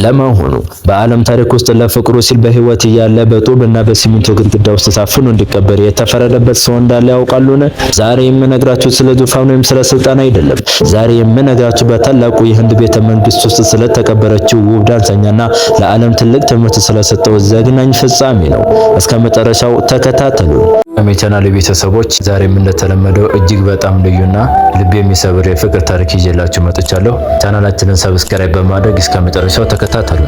ለመሆኑ በዓለም ታሪክ ውስጥ ለፍቅሩ ሲል በህይወት እያለ በጡብና በሲሚንቶ ግድግዳ ውስጥ ታፍኖ እንዲቀበር የተፈረደበት ሰው እንዳለ ያውቃሉን? ዛሬ የምነግራችሁ ስለ ዙፋን ወይም ስለ ስልጣን አይደለም። ዛሬ የምነግራችሁ በታላቁ የህንድ ቤተ መንግስት ውስጥ ስለተቀበረችው ውብ ዳንሰኛና ለዓለም ትልቅ ትምህርት ስለሰጠው ዘግናኝ ፍጻሜ ነው። እስከ መጨረሻው ተከታተሉ። የቻናሌ ቤተሰቦች ዛሬም እንደተለመደው እጅግ በጣም ልዩና ልብ የሚሰብር የፍቅር ታሪክ ይዤላችሁ መጥቻለሁ። ቻናላችንን ሰብስክራይብ በማድረግ እስከ መጨረሻው ተከታተሉ።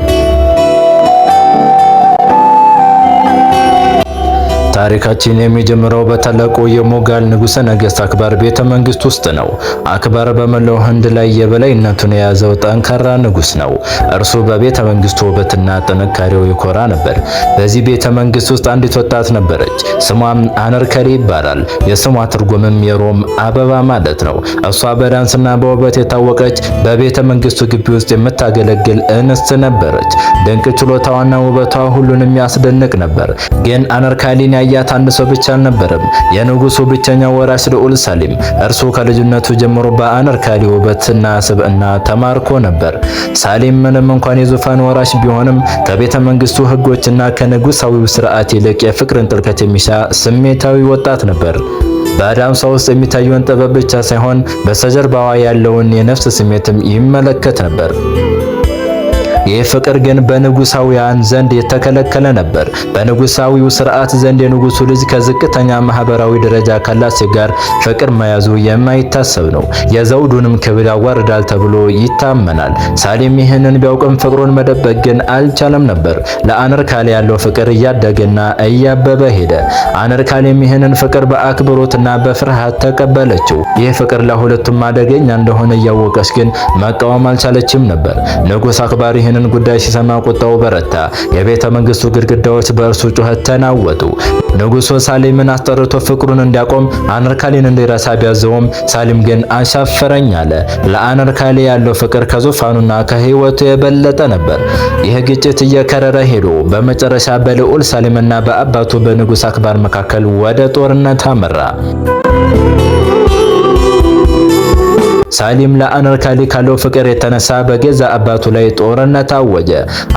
ታሪካችን የሚጀምረው በታላቁ የሞጋል ንጉሠ ነገሥት አክባር ቤተ መንግስት ውስጥ ነው። አክባር በመላው ህንድ ላይ የበላይነቱን የያዘው ጠንካራ ንጉሥ ነው። እርሱ በቤተ መንግስቱ ውበትና ጥንካሬው ይኮራ ነበር። በዚህ ቤተ መንግስት ውስጥ አንዲት ወጣት ነበረች። ስሟም አነርከሊ ይባላል። የስሟ ትርጉምም የሮም አበባ ማለት ነው። እሷ በዳንስና በውበት የታወቀች በቤተ መንግስቱ ግቢ ውስጥ የምታገለግል እንስት ነበረች። ድንቅ ችሎታዋና ውበቷ ሁሉንም ያስደንቅ ነበር። ግን አነርካሊን ያያት አንድ ሰው ብቻ አልነበረም። የንጉሱ ብቸኛው ወራሽ ልዑል ሳሊም። እርሱ ከልጅነቱ ጀምሮ በአነርካሊ ውበትና ስብዕና ተማርኮ ነበር። ሳሊም ምንም እንኳን የዙፋን ወራሽ ቢሆንም ከቤተ መንግስቱ ህጎችና ከንጉሳዊው ስርዓት ይልቅ የፍቅርን ጥልቀት የሚሻ ስሜታዊ ወጣት ነበር። በዳንሷ ውስጥ የሚታየውን ጥበብ ብቻ ሳይሆን በስተጀርባዋ ያለውን የነፍስ ስሜትም ይመለከት ነበር። ይህ ፍቅር ግን በንጉሳውያን ዘንድ የተከለከለ ነበር። በንጉሳዊው ስርዓት ዘንድ የንጉሱ ልጅ ከዝቅተኛ ማህበራዊ ደረጃ ካላት ሴት ጋር ፍቅር መያዙ የማይታሰብ ነው። የዘውዱንም ክብር ያዋርዳል ተብሎ ይታመናል። ሳሊም ይህንን ቢያውቅም ፍቅሩን መደበቅ ግን አልቻለም ነበር። ለአነርካሊ ያለው ፍቅር እያደገና እያበበ ሄደ። አነርካሊም ይህንን ፍቅር በአክብሮትና በፍርሃት ተቀበለችው። ይህ ፍቅር ለሁለቱም አደገኛ እንደሆነ እያወቀች ግን መቃወም አልቻለችም ነበር። ንጉሥ አክባር ይህንን ጉዳይ ሲሰማ ቁጣው በረታ። የቤተ መንግስቱ ግድግዳዎች በእርሱ ጩኸት ተናወጡ። ንጉሱ ሳሊምን አስጠርቶ ፍቅሩን እንዲያቆም አነርካሊን እንዲረሳ ቢያዘውም ሳሊም ግን አሻፈረኝ አለ። ለአነርካሊ ያለው ፍቅር ከዙፋኑና ከህይወቱ የበለጠ ነበር። ይህ ግጭት እየከረረ ሄዶ በመጨረሻ በልዑል ሳሊምና በአባቱ በንጉሥ አክባር መካከል ወደ ጦርነት አመራ። ሳሊም ለአነርካሊ ካለው ፍቅር የተነሳ በገዛ አባቱ ላይ ጦርነት አወጀ።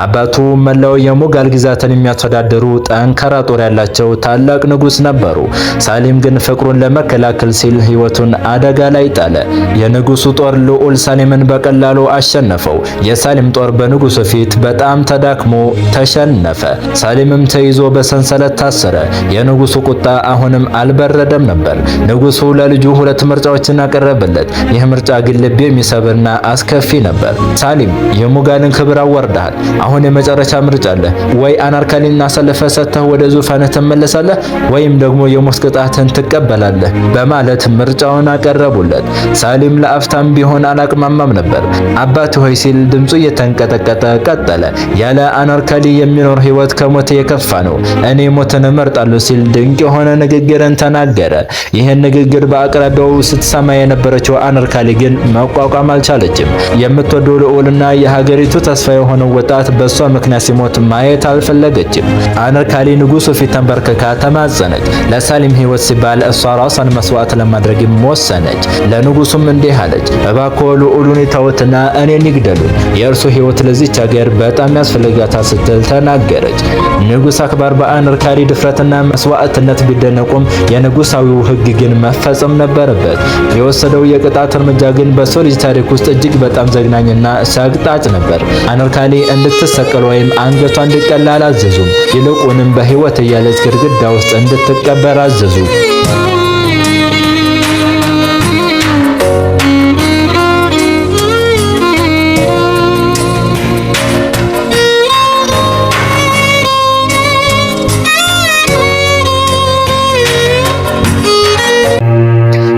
አባቱ መላው የሞጋል ግዛትን የሚያስተዳድሩ ጠንካራ ጦር ያላቸው ታላቅ ንጉሥ ነበሩ። ሳሊም ግን ፍቅሩን ለመከላከል ሲል ህይወቱን አደጋ ላይ ጣለ። የንጉሱ ጦር ልዑል ሳሊምን በቀላሉ አሸነፈው። የሳሊም ጦር በንጉሱ ፊት በጣም ተዳክሞ ተሸነፈ። ሳሊምም ተይዞ በሰንሰለት ታሰረ። የንጉሱ ቁጣ አሁንም አልበረደም ነበር። ንጉሱ ለልጁ ሁለት ምርጫዎችን አቀረበለት። ይህ ምርጫ ግን ልብ የሚሰብርና አስከፊ ነበር። ሳሊም የሞጋልን ክብር አዋርደሃል። አሁን የመጨረሻ ምርጫ አለ። ወይ አነርካሊን አሳልፈህ ሰጥተህ ወደ ዙፋንህ ትመለሳለህ ወይም ደግሞ የሞት ቅጣትን ትቀበላለህ በማለት ምርጫውን አቀረቡለት። ሳሊም ለአፍታም ቢሆን አላቅማማም ነበር። አባት ሆይ ሲል ድምፁ እየተንቀጠቀጠ ቀጠለ። ያለ አነርካሊ የሚኖር ህይወት ከሞት የከፋ ነው። እኔ ሞትን እመርጣለሁ ሲል ድንቅ የሆነ ንግግርን ተናገረ። ይህን ንግግር በአቅራቢያው ስትሰማ የነበረችው አነርካሊ ግን መቋቋም አልቻለችም። የምትወደው ልዑልና የሀገሪቱ ተስፋ የሆነው ወጣት በሷ ምክንያት ሲሞት ማየት አልፈለገችም። አነርካሊ ንጉሱ ፊት ተንበርክካ ተማጸነች። ለሳሊም ህይወት ሲባል እሷ ራሷን መስዋዕት ለማድረግ ወሰነች። ለንጉሱም እንዲህ አለች፣ እባክዎ ልዑሉን ይተውትና እኔን ይግደሉኝ። የእርሱ ህይወት ለዚች ሀገር በጣም ያስፈልጋታል ስትል ተናገረች። ንጉሥ አክባር በአነርካሊ ድፍረትና መስዋዕትነት ቢደነቁም የንጉሳዊው ህግ ግን መፈጸም ነበረበት። የወሰደው የቅጣት እርምጃ ግን በሰው ልጅ ታሪክ ውስጥ እጅግ በጣም ዘግናኝና ሰቅጣጭ ነበር። አነርካሊ እንድትሰቀል ወይም አንገቷ እንዲቀላ አላዘዙም። ይልቁንም በህይወት እያለች ግድግዳ ውስጥ እንድትቀበር አዘዙ።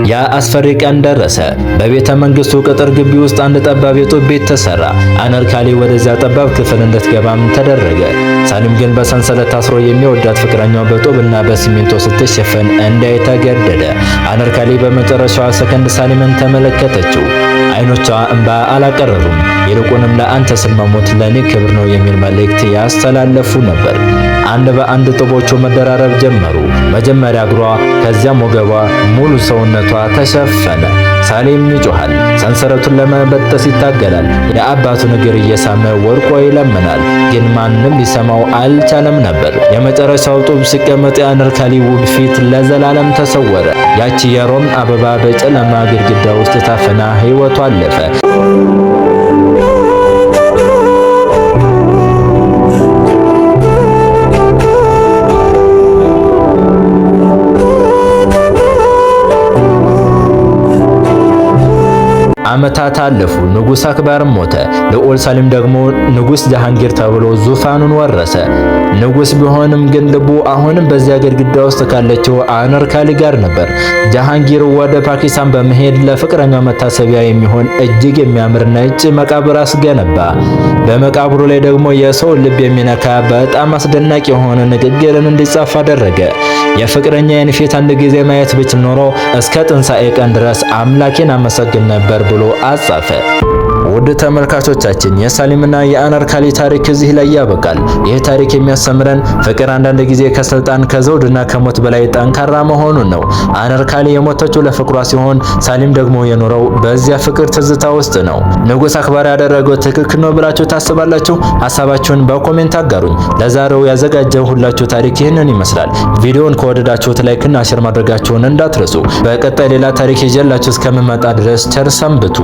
ያ አስፈሪ ቀን ደረሰ። በቤተ መንግስቱ ቅጥር ግቢ ውስጥ አንድ ጠባብ የጡብ ቤት ተሰራ። አነርካሊ ወደዚያ ጠባብ ክፍል እንድትገባም ተደረገ። ሳሊም ግን በሰንሰለት ታስሮ የሚወዳት ፍቅረኛው በጡብና በሲሚንቶ ስትሸፈን እንዳይ ተገደደ። አነርካሊ በመጨረሻዋ ሰከንድ ሳሊምን ተመለከተችው። አይኖቿ እንባ አላቀረሩም። ይልቁንም ለአንተ ስል መሞት ለኔ ክብር ነው የሚል መልእክት ያስተላለፉ ነበር። አንድ በአንድ ጡቦቹ መደራረብ ጀመሩ። መጀመሪያ እግሯ፣ ከዚያም ወገቧ፣ ሙሉ ሰውነቷ ተሸፈነ። ሳሊም ይጮሃል። ሰንሰለቱን ለመበጠስ ይታገላል። የአባቱን እግር እየሳመ ወድቆ ይለምናል። ግን ማንም ሊሰማው አልቻለም ነበር። የመጨረሻው ጡብ ሲቀመጥ የአነርካሊ ውብ ፊት ለዘላለም ተሰወረ። ያቺ የሮም አበባ በጨለማ ግድግዳ ውስጥ ታፍና ሕይወቷ አለፈ። ዓመታት አለፉ። ንጉስ አክባርም ሞተ። ልዑል ሳሊም ደግሞ ንጉስ ጃሃንጊር ተብሎ ዙፋኑን ወረሰ። ንጉስ ቢሆንም ግን ልቡ አሁንም በዚያ ግድግዳ ውስጥ ካለችው አነርካሊ ጋር ነበር። ጃሃንጊር ወደ ፓኪስታን በመሄድ ለፍቅረኛው መታሰቢያ የሚሆን እጅግ የሚያምር ነጭ መቃብር አስገነባ። በመቃብሩ ላይ ደግሞ የሰው ልብ የሚነካ በጣም አስደናቂ የሆነ ንግግርን እንዲጻፍ አደረገ። የፍቅረኛዬን ፊት አንድ ጊዜ ማየት ብችል ኖሮ እስከ ትንሣኤ ቀን ድረስ አምላኬን አመሰግን ነበር ብሎ አጻፈ። ውድ ተመልካቾቻችን የሳሊምና የአነርካሊ ታሪክ እዚህ ላይ ያበቃል። ይህ ታሪክ የሚያስተምረን ፍቅር አንዳንድ ጊዜ ከስልጣን ከዘውድና ከሞት በላይ ጠንካራ መሆኑን ነው። አነርካሊ የሞተችው ለፍቅሯ ሲሆን ሳሊም ደግሞ የኖረው በዚያ ፍቅር ትዝታ ውስጥ ነው። ንጉስ አክባር ያደረገው ትክክል ነው ብላችሁ ታስባላችሁ? ሐሳባችሁን በኮሜንት አጋሩኝ። ለዛሬው ያዘጋጀሁላችሁ ታሪክ ይህንን ይመስላል። ቪዲዮውን ከወደዳችሁት ላይክና ሼር ማድረጋችሁን እንዳትረሱ። በቀጣይ ሌላ ታሪክ ይዤላችሁ እስከምመጣ ድረስ ቸር ሰንብቱ።